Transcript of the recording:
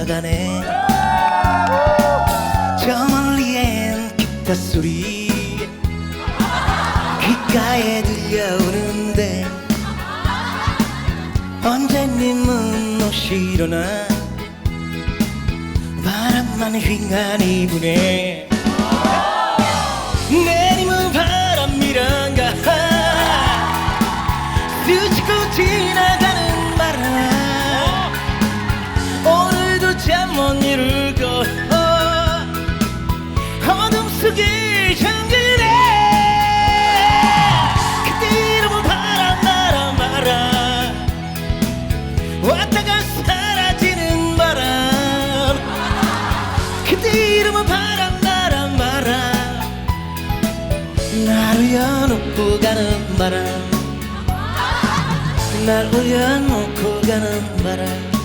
지나가네. 저 멀리엔 기타 소리 귓가에 들려오는데 언제님은 오시려나. 바람만 휑하니 부네. 내님은 바람이란가 스치고 지나가는 바람. 오늘도 잠 못 이룰 거 어둠 속에 잠기네. 그때 이름은 바람 바람 바람. 왔다가 사라지는 바람. 그때 이름은 바람 바람 바람. 날 우여놓고 가는 바람. 날 우여놓고 가는 바람.